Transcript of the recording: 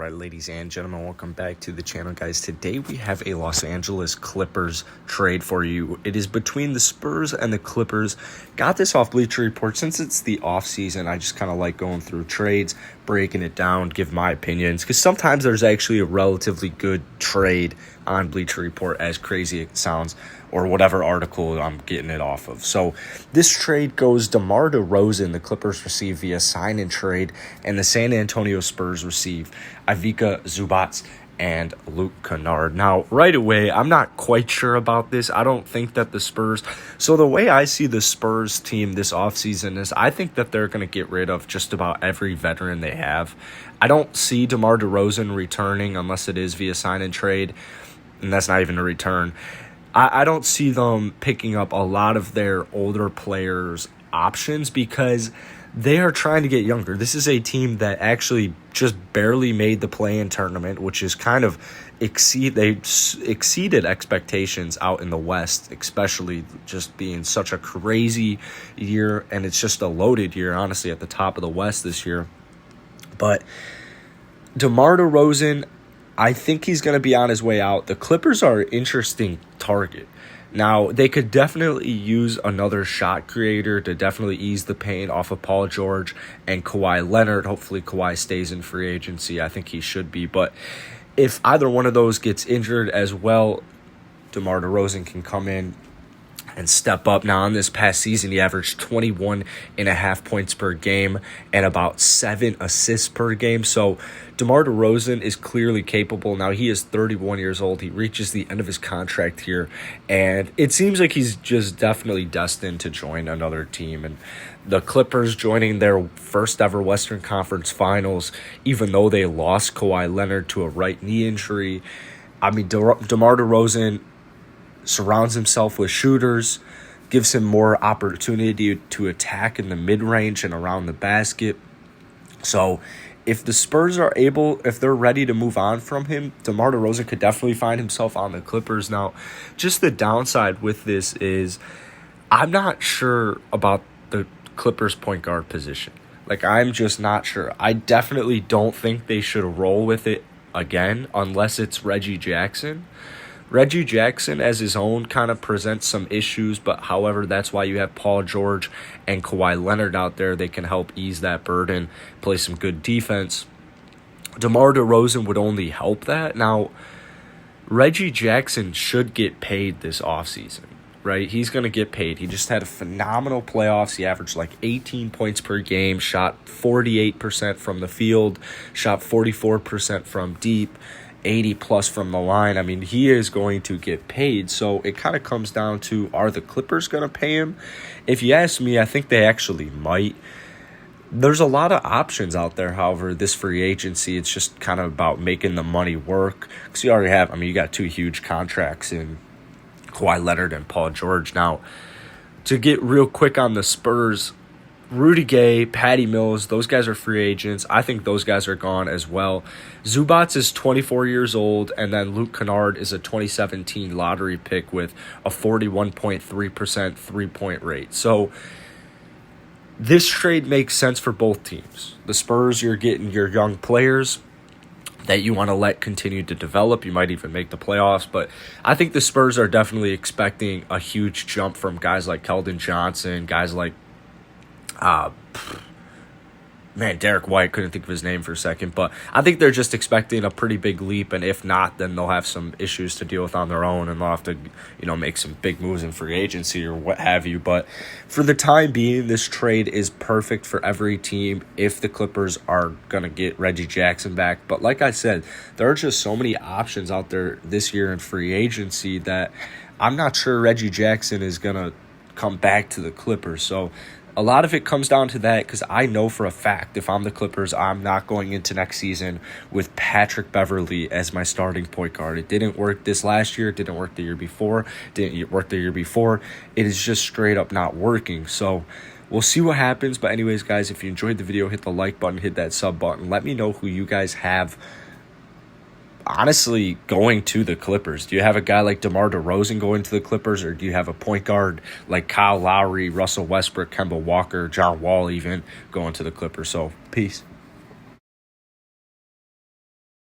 Alright, ladies and gentlemen, welcome back to the channel, guys. Today we have a Los Angeles Clippers trade for you. It is between the Spurs and the Clippers. Got this off Bleacher Report. Since it's the offseason, I just kind of like going through trades, breaking it down, give my opinions, because sometimes there's actually a relatively good trade on Bleacher Report, as crazy it sounds, or whatever article I'm getting it off of. So this trade goes DeMar DeRozan, the Clippers receive via sign and trade, and the San Antonio Spurs receive Ivica Zubac and Luke Kennard. Now, right away, I'm not quite sure about this. I don't think that the Spurs... So the way I see the Spurs team this offseason is I think that they're going to get rid of just about every veteran they have. I don't see DeMar DeRozan returning unless it is via sign and trade, and that's not even a return. I don't see them picking up a lot of their older players' options because they are trying to get younger. This is a team that actually just barely made the play-in tournament, which is kind of exceeded expectations out in the West, especially just being such a crazy year, and it's just a loaded year, honestly, at the top of the West this year. But DeMar DeRozan, I think he's going to be on his way out. The Clippers are an interesting target. Now, they could definitely use another shot creator to definitely ease the pain off of Paul George and Kawhi Leonard. Hopefully, Kawhi stays in free agency. I think he should be. But if either one of those gets injured as well, DeMar DeRozan can come in and step up. Now, in this past season, he averaged 21.5 points per game and about 7 assists per game. So DeMar DeRozan is clearly capable. Now, he is 31 years old. He reaches the end of his contract here, and it seems like he's just definitely destined to join another team. And the Clippers joining their first ever Western Conference Finals, even though they lost Kawhi Leonard to a right knee injury. I mean, DeMar DeRozan surrounds himself with shooters, gives him more opportunity to attack in the mid-range and around the basket. So if the Spurs are able, if they're ready to move on from him, DeMar DeRozan could definitely find himself on the Clippers. Now, just the downside with this is I'm not sure about the Clippers point guard position. Like, I'm just not sure. I definitely don't think they should roll with it again unless it's Reggie Jackson. Reggie Jackson as his own kind of presents some issues, but however, that's why you have Paul George and Kawhi Leonard out there. They can help ease that burden, play some good defense. DeMar DeRozan would only help that. Now, Reggie Jackson should get paid this offseason, right? He's going to get paid. He just had a phenomenal playoffs. He averaged like 18 points per game, shot 48% from the field, shot 44% from deep, 80 plus from the line. I mean, he is going to get paid. So it kind of comes down to, are the Clippers going to pay him? If you ask me, I think they actually might. There's a lot of options out there. However, this free agency, it's just kind of about making the money work. Because you already have, I mean, you got two huge contracts in Kawhi Leonard and Paul George. Now, to get real quick on the Spurs, Rudy Gay, Patty Mills, those guys are free agents. I think those guys are gone as well. Zubac is 24 years old, and then Luke Kennard is a 2017 lottery pick with a 41.3% three-point rate. So this trade makes sense for both teams. The Spurs, you're getting your young players that you want to let continue to develop. You might even make the playoffs, but I think the Spurs are definitely expecting a huge jump from guys like Keldon Johnson, guys like Derek White, couldn't think of his name for a second, but I think they're just expecting a pretty big leap, and if not, then they'll have some issues to deal with on their own, and they'll have to, make some big moves in free agency or what have you. But for the time being, this trade is perfect for every team if the Clippers are going to get Reggie Jackson back. But like I said, there are just so many options out there this year in free agency that I'm not sure Reggie Jackson is going to come back to the Clippers. So a lot of it comes down to that, because I know for a fact if I'm the Clippers, I'm not going into next season with Patrick Beverley as my starting point guard. It didn't work this last year. It didn't work the year before. It didn't work the year before. It is just straight up not working. So we'll see what happens. But anyways, guys, if you enjoyed the video, hit the like button, hit that sub button. Let me know who you guys have honestly going to the Clippers. Do you have a guy like DeMar DeRozan going to the Clippers, or do you have a point guard like Kyle Lowry, Russell Westbrook, Kemba Walker, John Wall even going to the Clippers? So, peace.